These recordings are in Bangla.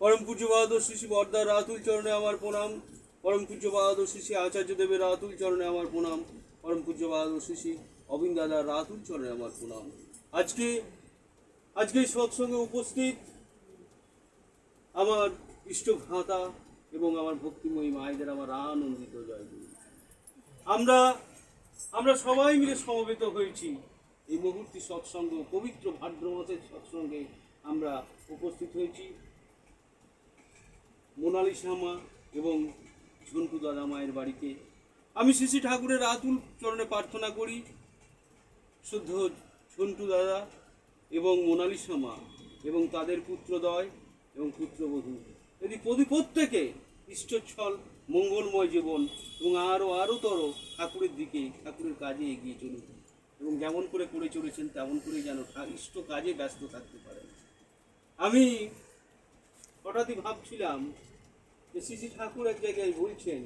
परम पूज्य बाहादुर श्री श्री बरदार रातुल चरणे आमार प्रणाम। परम पूज्य बाहादुर श्री श्री आचार्य देवेर रातुल चरणे आमार प्रणाम। परम पूज्य बाहादुर श्री श्री अविन दादार रातुल चरणे आमार प्रणाम। आज के सत्संगे उपस्थित आमार इष्ट भ्राता एवं आमार भक्तिमयी मायेदेर आमार आनंदित जयगुरु। আমরা সবাই মিলে সমবেত হয়েছি এই মুহূর্তে সৎসঙ্গ পবিত্র ভাদ্র মাসের সৎসঙ্গে আমরা উপস্থিত হয়েছি মোনালিসা মা এবং ঝন্টু দাদা মায়ের বাড়িতে। আমি শ্রী শ্রী ঠাকুরের আতুল চরণে প্রার্থনা করি শুদ্ধ ঝন্টু দাদা এবং মোনালিসা মা এবং তাদের পুত্রদ্বয় এবং পুত্রবধূ যদি প্রত্যেকে ইষ্টচ্ছল মঙ্গলময় জীবন এবং আরোতর ঠাকুরের দিকে ঠাকুরের কাজে এগিয়ে চলুন এবং যেমন করে চলেছেন তেমন করে যেন ইষ্ট কাজে ব্যস্ত থাকতে পারেন। আমি হঠাৎই ভাবছিলাম যে শ্রী শ্রী ঠাকুর এক জায়গায় বলছেন,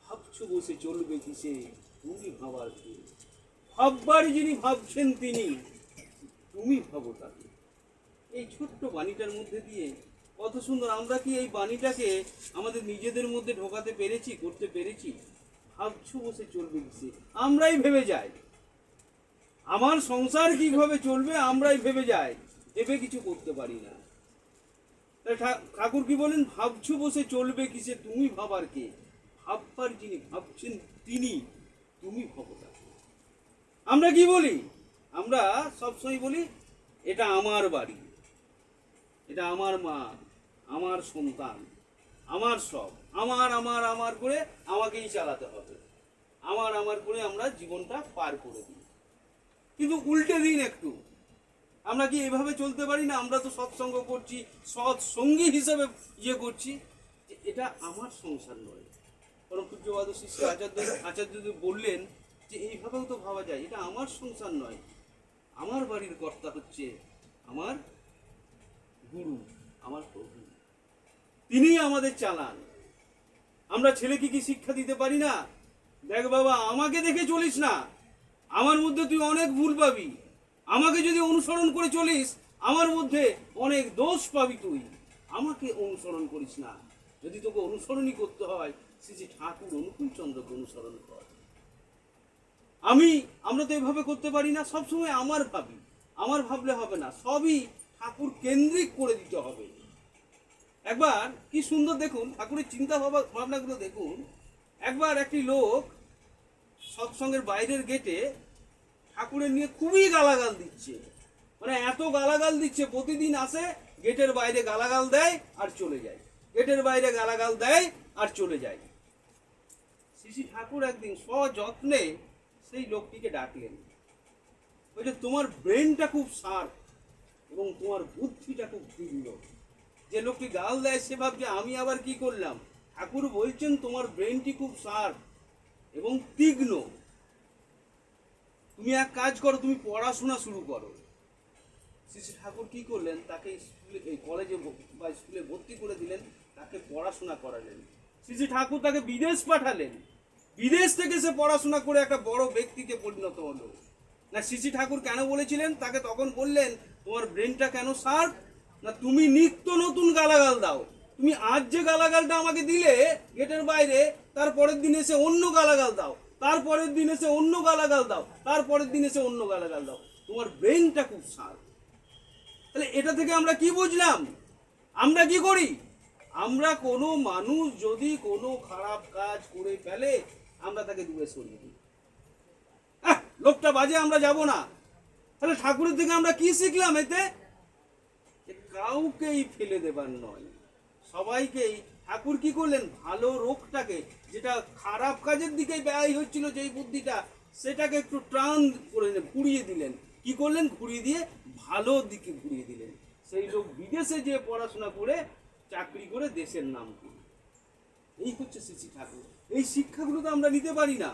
ভাবছো বসে চলবে কিসে তুমি ভাবার কি, ভাববার যিনি ভাবছেন তিনি, তুমি ভাবো তাকে। এই ছোট্ট বাণীটার মধ্যে দিয়ে কত সুন্দর। আমরা কি এই বাণীটাকে আমাদের নিজেদের মধ্যে ঢোকাতে পেরেছি, করতে পেরেছি? ভাবছো বসে চলবে কিসে, আমরাই ভেবে যাই আমার সংসার কিভাবে চলবে, আমরাই ভেবে যাই, ভেবে কিছু করতে পারি না। ঠাকুর কি বলেন, ভাবছো বসে চলবে কিসে তুমি ভাবার কে, ভাববার যিনি ভাবছেন তিনি, তুমি ভাবো তাকে। আমরা কি বলি, আমরা সবসময় বলি এটা আমার বাড়ি, এটা আমার মা, আমার সন্তান, আমার সব, আমার আমার আমার করে আমাকেই চালাতে হবে, আমার করে আমরা জীবনটা পার করে দিই। কিন্তু উল্টে দিন একটু, আমরা কি এভাবে চলতে পারি না? আমরা তো সৎসঙ্গ করছি, সৎসঙ্গী হিসেবে করছি যে এটা আমার সংসার নয়। পরম পূজ্যপাদ শ্রী শ্রী আচার্য বললেন যে এইভাবেও তো ভাবা যায়, এটা আমার সংসার নয়, আমার বাড়ির কর্তা হচ্ছে আমার গুরু, আমার প্রভু, তিনিই আমাদের চালান। আমরা ছেলেকে কি শিক্ষা দিতে পারি না? দেখ বাবা, আমাকে দেখে চলিস না, আমার মধ্যে তুই অনেক ভুল পাবি, আমাকে যদি অনুসরণ করে চলিস আমার মধ্যে অনেক দোষ পাবি, তুই আমাকে অনুসরণ করিস না। যদি তোকে অনুসরণই করতে হয় শ্রী শ্রী ঠাকুর অনুকূল চন্দ্রকে অনুসরণ কর। আমরা তো এভাবে করতে পারি না, সবসময় আমার ভাবি, আমার ভাবলে হবে না, সবই ঠাকুর কেন্দ্রিক করে দিতে হবে। একবার কি সুন্দর দেখুন ঠাকুরের চিন্তা ভাবনাগুলো দেখুন। একবার একটি লোক সৎসঙ্গের বাইরের গেটে ঠাকুরের নিয়ে খুবই গালাগাল দিচ্ছে, মানে এত গালাগাল দিচ্ছে, প্রতিদিন আসে গেটের বাইরে গালাগাল দেয় আর চলে যায়, গেটের বাইরে গালাগাল দেয় আর চলে যায়। শ্রী শ্রী ঠাকুর একদিন সযত্নে সেই লোকটিকে ডাকলেন, বলছে তোমার ব্রেনটা খুব শার্প এবং তোমার বুদ্ধিটা খুব তীক্ষ্ণ। যে লোকটি গাল দেয় সে ভাবছে আমি আবার কি করলাম। ঠাকুর বলছেন তোমার ব্রেনটি খুব শার্প এবং তীক্ষ্ণ, তুমি এক কাজ করো, তুমি পড়াশোনা শুরু করো। শ্রী শ্রী ঠাকুর কি করলেন, তাকে কলেজে বা স্কুলে ভর্তি করে দিলেন, তাকে পড়াশোনা করালেন। শ্রী শ্রী ঠাকুর তাকে বিদেশ পাঠালেন, বিদেশ থেকে সে পড়াশোনা করে একটা বড় ব্যক্তিতে পরিণত হলো। না, শ্রী শ্রী ঠাকুর কেন বলেছিলেন তাকে, তখন বললেন তোমার ব্রেনটা কেন শার্প না, তুমি নিত্য নতুন গালাগাল দাও। তুমি আজ যে গালাগালটা আমাকে দিলে গেটের বাইরে, তারপরের দিন এসে অন্য গালাগাল দাও, তারপরের দিন এসে অন্য গালাগাল দাও, তারপরের দিন এসে অন্য গালাগাল দাও, তোমার ব্রেনটা খুব শার্প। তাহলে এটা থেকে আমরা কি বুঝলাম? আমরা কি করি, আমরা কোনো মানুষ যদি কোনো খারাপ কাজ করে ফেলে আমরা তাকে দূরে সরিয়ে দিই, লোকটা বাজে, আমরা যাব না। তাহলে ঠাকুরের থেকে আমরা কি শিখলাম? এতে কাউকেই ফেলে দেবার নয়, সবাইকেই। ঠাকুর কি করলেন, ভালো রোগটাকে, যেটা খারাপ কাজের দিকে ব্যয় হচ্ছিল যেই বুদ্ধিটা, সেটাকে একটু টার্ন করে ঘুরিয়ে দিলেন। কি করলেন, ঘুরিয়ে দিয়ে ভালো দিকে ঘুরিয়ে দিলেন। সেই লোক বিদেশে যে পড়াশোনা করে চাকরি করে দেশের নাম করে। এই হচ্ছে শ্রী শ্রী ঠাকুর। এই শিক্ষাগুলো তো আমরা নিতে পারি না।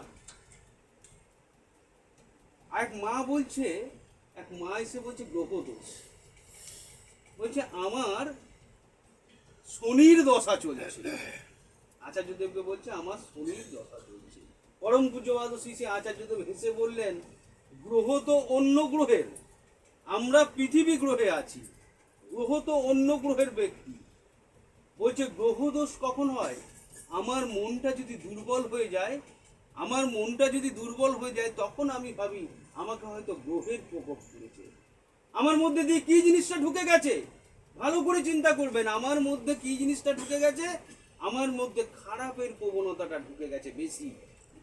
এক মা এসে বলছে গ্রহ দোষ, বলছে আমার শনির দশা চলছে। আচার্যদেবকে বলছে আমার শনির দশা চলছে। পরম পূজ্যপাদ শ্রী শ্রী আচার্যদেব হেসে বললেন, গ্রহ তো অন্য গ্রহের, আমরা পৃথিবী গ্রহে আছি, গ্রহ তো অন্য গ্রহের ব্যক্তি, বলছে গ্রহ দোষ কখন হয়? আমার মনটা যদি দুর্বল হয়ে যায়, আমার মনটা যদি দুর্বল হয়ে যায়, তখন আমি ভাবি আমাকে হয়তো গ্রহের প্রকোপ করেছে। আমার মধ্যে দিয়ে কি জিনিসটা ঢুকে গেছে, ভালো করে চিন্তা করবেন। আমার মধ্যে কি জিনিসটা ঢুকে গেছে? আমার মধ্যে খারাপের প্রবণতাটা ঢুকে গেছে বেশি,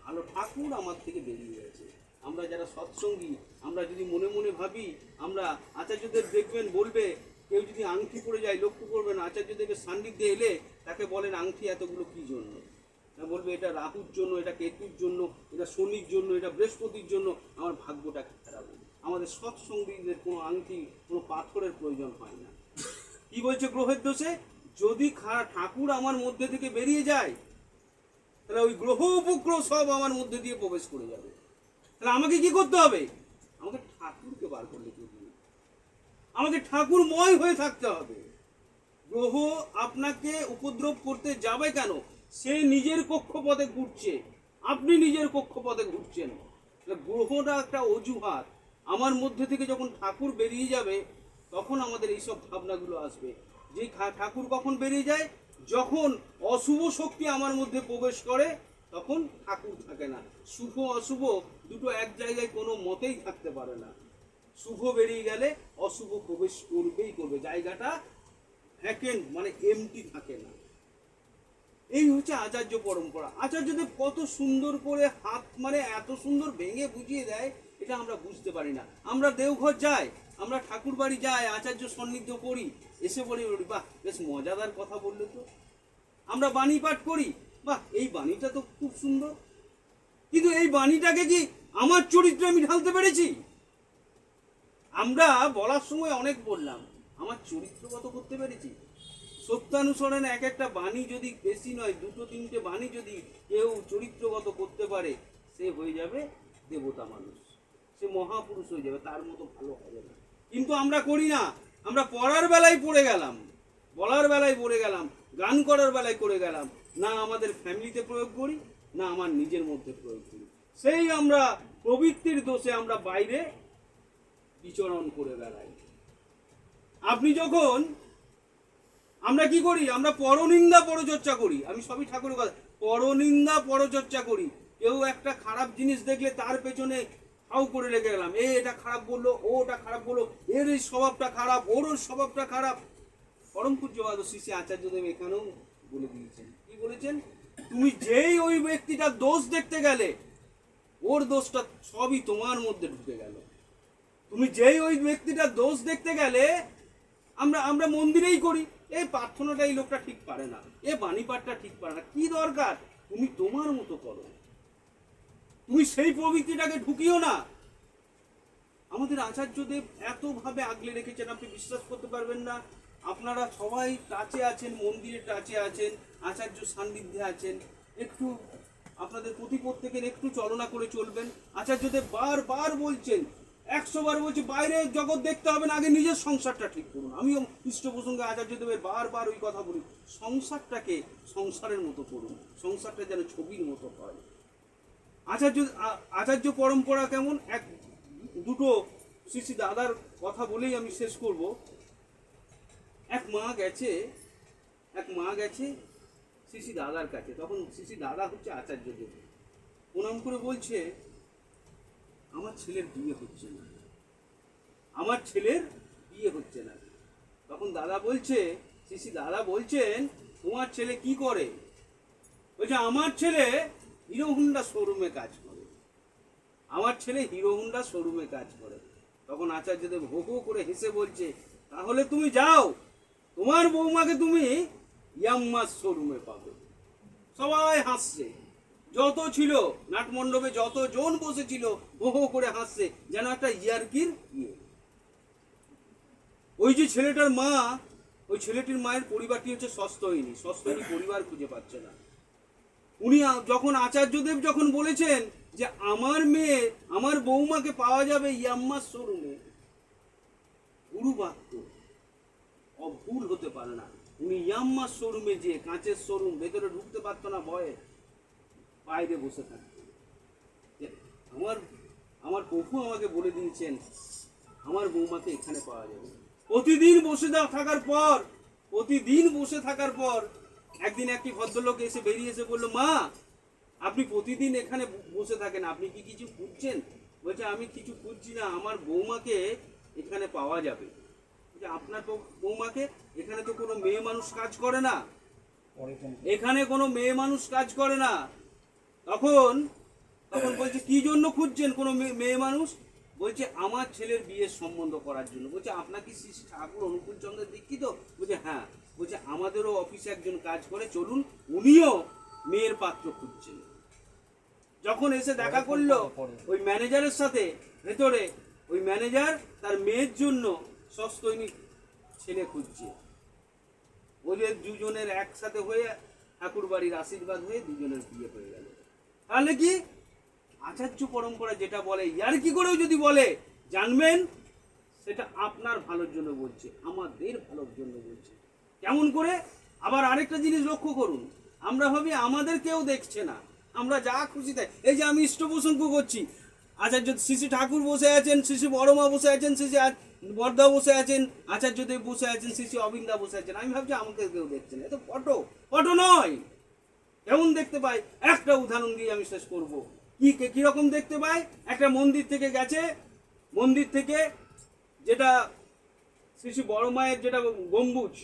ভালো ঠাকুর আমার থেকে বেরিয়ে গেছে। আমরা যারা সৎসঙ্গী, আমরা যদি মনে মনে ভাবি, আমরা আচার্যদের দেখবেন বলবে, কেউ যদি আংটি পরে যায়, লক্ষ্য করবেন আচার্যদেবের সান্নিধ্যে এলে তাকে বলেন আংটি এতগুলো কি জন্য? না, বলবে এটা রাহুর জন্য, এটা কেতুর জন্য, এটা শনির জন্য, এটা বৃহস্পতির জন্য। আমার ভাগ্যটা খারাপ। আমাদের সৎসঙ্গীদের কোনো আংটি, কোনো পাথরের প্রয়োজন হয় না। কি বলছে গ্রহের দোষে? যদি ঠাকুর আমার মধ্যে থেকে বেরিয়ে যায়, তাহলে ওই গ্রহ উপগ্রহ সব আমার মধ্যে দিয়ে প্রবেশ করে যাবে। তাহলে আমাকে কি করতে হবে? আমাকে ঠাকুরকে বার করলে চলবে না, আমাকে ঠাকুরময় হয়ে থাকতে হবে। গ্রহ আপনাকে উপদ্রব করতে যাবে কেন? সে নিজের কক্ষপথে ঘুরছে, আপনি নিজের কক্ষপথে ঘুরছেন। গ্রহটা একটা অজুহাত। আমার মধ্যে থেকে যখন ঠাকুর বেরিয়ে যাবে, তখন আমাদের এইসব ভাবনাগুলো আসবে। যে ঠাকুর কখন বেরিয়ে যায়? যখন অশুভ শক্তি আমার মধ্যে প্রবেশ করে, তখন ঠাকুর থাকে না। শুভ অশুভ দুটো এক জায়গায় কোনো মতেই থাকতে পারে না। শুভ বেরিয়ে গেলে অশুভ প্রবেশ করবেই করবে, জায়গাটা ভ্যাকেন্ট মানে এমটি থাকে না। এই হচ্ছে আচার্য পরম্পরা। আচার্যদেব কত সুন্দর করে হাত মানে এত সুন্দর ভেঙে বুঝিয়ে দেয়, এটা আমরা বুঝতে পারি না। আমরা দেওঘর যাই, আমরা ঠাকুর বাড়ি যাই, আচার্য সান্নিধ্য করি, এসে বলি বাহ বেশ মজাদার কথা বললো তো। আমরা বাণী পাঠ করি, বাহ এই বাণীটা তো খুব সুন্দর। কিন্তু এই বাণীটাকে কি আমার চরিত্রে আমি ঢালতে পেরেছি? আমরা বলার সময় অনেক বললাম, আমার চরিত্রগত করতে পেরেছি? সত্যানুসরণে এক একটা বাণী যদি বেশি নয়, দুটো তিনটে বাণী যদি কেউ চরিত্রগত করতে পারে, সে হয়ে যাবে দেবতা মানুষ, সে মহাপুরুষ হয়ে যাবে, তার মতো ভালো হবে না। কিন্তু আমরা করি না। আমরা পড়ার বেলায় পড়ে গেলাম, বলার বেলায় পড়ে গেলাম, গান করার বেলায় করে গেলাম, না আমাদের ফ্যামিলিতে প্রয়োগ করি, না আমার নিজের মধ্যে প্রয়োগ করি। সেই আমরা প্রবৃত্তির দোষে আমরা বাইরে বিচরণ করে বেড়াই। আপনি যখন আমরা কি করি? আমরা পরনিন্দা পরচর্চা করি। আমি সবই ঠাকুরের কথা, পরনিন্দা পরচর্চা করি। কেউ একটা খারাপ জিনিস দেখলে তার পেছনে হাউ করে লেগে গেলাম, এটা খারাপ বললো, ও ওটা খারাপ বললো, এর এই স্বভাবটা খারাপ, ওর স্বভাবটা খারাপ। পরম পূজ্যপাদ শ্রী শ্রী আচার্যদেব এখানেও বলে দিয়েছেন। কি বলেছেন? তুমি যেই ওই ব্যক্তিটার দোষ দেখতে গেলে, ওর দোষটা সবই তোমার মধ্যে ঢুকে গেল। তুমি যেই ওই ব্যক্তিটার দোষ দেখতে গেলে, আমরা মন্দিরেই করি, এই প্রার্থনাটা এই লোকটা ঠিক পারে না, এ বাণী পাঠটা ঠিক পারে না, কি দরকার? তুমি তোমার মতো করো, তুমি সেই প্রবৃত্তিটাকে ঢুকিও না। আমাদের আচার্যদেব এতভাবে আগলে রেখেছেন, আপনি বিশ্বাস করতে পারবেন না। আপনারা সবাই টাচে আছেন, মন্দিরে টাচে আছেন, আচার্য সান্নিধ্যে আছেন, একটু আপনাদের প্রতি প্রত্যেকের একটু চলনা করে চলবেন। আচার্যদেব বারবার বলছেন, 100 বার বলছে, বাইরে জগৎ দেখতে হবে না, আগে নিজের সংসারটা ঠিক করুন। আমিও ইষ্ট প্রসঙ্গে আচার্যদেবের বারবার ওই কথা বলি, সংসারটাকে সংসারের মতো করুন, সংসারটা যেন ছবির মতো হয়। আচার্য পরম্পরা কেমন? দুটো শ্রী শ্রী দাদার কথা বলেই আমি শেষ করব। এক মা গেছে শ্রী শ্রী দাদার কাছে। তখন শ্রী শ্রী দাদা হচ্ছে আচার্যদেব, প্রণাম করে বলছে, আমার ছেলের বিয়ে হচ্ছে না, আমার ছেলের বিয়ে হচ্ছে না। তখন দাদা বলছে, শ্রী শ্রী দাদা বলছেন, তোমার ছেলে কি করে? বলছে, আমার ছেলে হিরো হুন্ডা শোরুমে কাজ করে, আমার ছেলে হিরো হুন্ডা শোরুমে কাজ করে। তখন আচার্যদেব হো হো করে হেসে বলছে, তাহলে তুমি যাও, তোমার বৌমাকে তুমি ইয়াম্মাস শোরুমে পাবে। সবাই হাসছে, যত ছিল নাটমণ্ডপে যতজন বসেছিল হো হো করে হাসছে, যেন একটা ইয়ার্কির ইয়ে। ওই যে ছেলেটার মা, ওই ছেলেটির মায়ের পরিবারটি হচ্ছে সস্তয়িনী পরিবার খুঁজে পাচ্ছে না। উনি যখন আচার্যদেব যখন বলেছেন যে আমার মেয়ে, আমার বৌমাকে পাওয়া যাবে ইয়াম্মার শোরুমে, গুরু বাক্য অভুল হতে পারে না। উনি ইয়াম্মার শোরুমে যে কাঁচের শোরুম, ভেতরে ঢুকতে পারতো না ভয়ে, বাইরে বসে থাকতো। আমার প্রভু আমাকে বলে দিয়েছেন আমার বৌমাকে এখানে পাওয়া যাবে। প্রতিদিন বসে থাকার পর প্রতিদিন বসে থাকার পর একদিন একটি ভদ্রলোক এসে বেরিয়ে এসে বললো, মা আপনি প্রতিদিন এখানে বসে থাকেন, আপনি কি কিছু খুঁজছেন? বলছে আমি কিছু খুঁজছি না, আমার বৌমাকে এখানে পাওয়া যাবে। বলছে আপনার বৌমাকে? এখানে তো কোনো মেয়ে মানুষ কাজ করে না, এখানে কোনো মেয়ে মানুষ কাজ করে না। তখন তখন বলছে কি জন্য খুঁজছেন কোনো মেয়ে মানুষ? বলছে আমার ছেলের বিয়ের সম্বন্ধ করার জন্য। বলছে আপনার কি শ্রী ঠাকুর অনুকূল চন্দ্র দীক্ষিত? বলছে হ্যাঁ। বলছে আমাদেরও অফিসে একজন কাজ করে, চলুন, উনিও মেয়ের পাত্র খুঁজছেন। যখন এসে দেখা করলো ওই ম্যানেজারের সাথে ভেতরে, ওই ম্যানেজার তার মেয়ের জন্য সস্তৈনিক ছেলে খুঁজছে। ওদের দুজনের একসাথে হয়ে ঠাকুর বাড়ির আশীর্বাদ হয়ে দুজনের বিয়ে হয়ে গেল। তাহলে কি আচার্য পরম্পরা যেটা বলে, ইয়ার কি করেও যদি বলে, জানবেন সেটা আপনার ভালোর জন্য বলছে, আমাদের ভালোর জন্য বলছে। কেমন করে? আবার আরেকটা জিনিস লক্ষ্য করুন, আমরা ভাবি আমাদের কেউ দেখছে না, আমরা যা খুশি তাই। এই যে আমি ইষ্ট প্রসঙ্গ করছি, আচার্য শ্রী শ্রী ঠাকুর বসে আছেন, শ্রী শ্রী বড়মা বসে আছেন, শ্রী শ্রী বর্দা বসে আছেন, আচার্যদেব বসে আছেন, শ্রী শ্রী অবিন্দা বসে আছেন। আমি ভাবছি আমাকে কেউ দেখছে না, এ তো ফটো, ফটো নয়। কেমন দেখতে পাই? একটা উদাহরণ দিয়ে আমি শেষ করব। কিরকম দেখতে পাই? একটা মন্দির থেকে গেছে, মন্দির থেকে যেটা শ্রী শ্রী বড় মায়ের যেটা গম্বুজ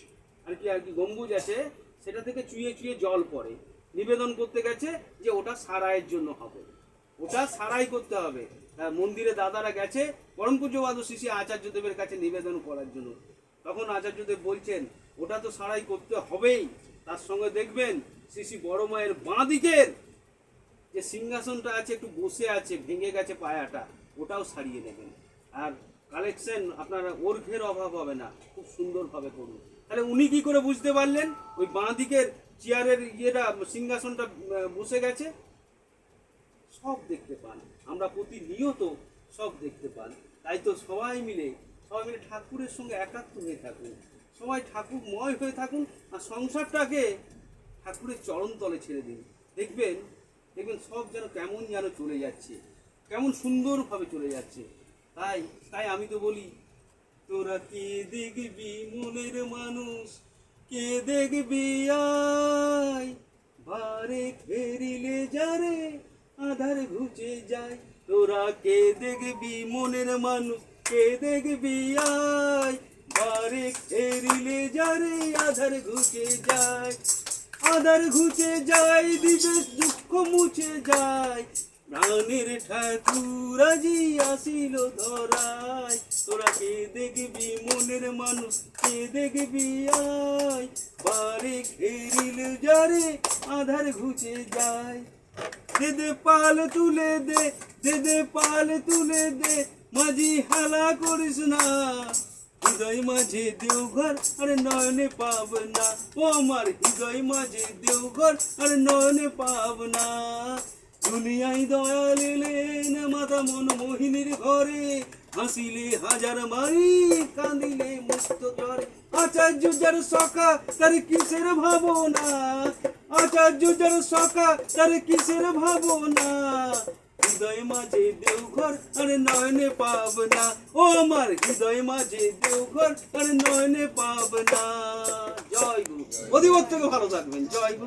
আর কি গম্বুজ আছে, সেটা থেকে চুইয়ে চুইয়ে জল পড়ে, নিবেদন করতে গেছে যে ওটা সারাইয়ের জন্য হবে, ওটা সারাই করতে হবে। মন্দিরে দাদারা গেছে পরম পূজ্যপাদ শ্রী শ্রী আচার্যদেবের কাছে নিবেদন করার জন্য। তখন আচার্যদেব বলছেন ওটা তো সারাই করতে হবেই, তার সঙ্গে দেখবেন শ্রী শ্রী বড় মায়ের বাঁ দিকের যে সিংহাসনটা আছে একটু বসে আছে, ভেঙে গেছে পায়াটা, ওটাও সারিয়ে নেবেন। আর কালেকশন আপনার অর্ঘের অভাব হবে না, খুব সুন্দরভাবে করুন। তাহলে উনি কি করে বুঝতে পারলেন ওই বাঁ দিকের চেয়ারের ইয়েটা সিংহাসনটা বসে গেছে? সব দেখতে পান, আমরা প্রতিনিয়ত সব দেখতে পান। তাই তো সবাই মিলে ঠাকুরের সঙ্গে একাত্ম হয়ে থাকুন, সবাই ঠাকুরময় হয়ে থাকুন, আর সংসারটাকে ঠাকুরের চরণ তলে ছেড়ে দিন। দেখবেন সব যেন কেমন যেন চলে যাচ্ছে, কেমন সুন্দরভাবে চলে যাচ্ছে। তাই আমি তো বলি, তোরা কে দেখবি মনের মানুষ, কে দেখবি আয়, বারে ফেরিলে যারে আধার ঘুচে যায়। তোরা কে দেখবি মনের মানুষ, কে দেখবি আয়, বারে ফেরিলে যারে আধার ঘুচে যায়। আধার ঘুচে যায়, দিবেশ দুঃখ মুছে যায়, প্রাণের ঠাকুর আজি আসিল ধরায়। তোরা কে দেখবি মনের মানুষ, কে দেখবি আয়, বারে ঘেরিল যারে আধার ঘুচে যায়। দে দে পাল তুলে দে, দে দে পাল তুলে দে, মাঝি হালা করিস না, হৃদয় মাঝে দেওঘর আর নয়নে পাবনা। ও আমার হৃদয় মাঝে দেওঘর আর নয়নে পাবনা। দুনিয়ায় দয়াল এলেন মাতা মন মোহিনীর ঘরে, হাসিলে হাজার মারি, কাঁদিলে মুক্ত জ্বরে। আচার্য যার সখা তার কিসের ভাবনা, আচার্য যার সখা তার কিসের ভাবনা। হৃদয় মাঝে দেওঘর আর নয়নে পাবনা। ও আমার হৃদয় মাঝে দেওঘর আর নয়নে পাবনা। জয় গুরু। অধিবর থেকে ভালো থাকবেন। জয় গুরু।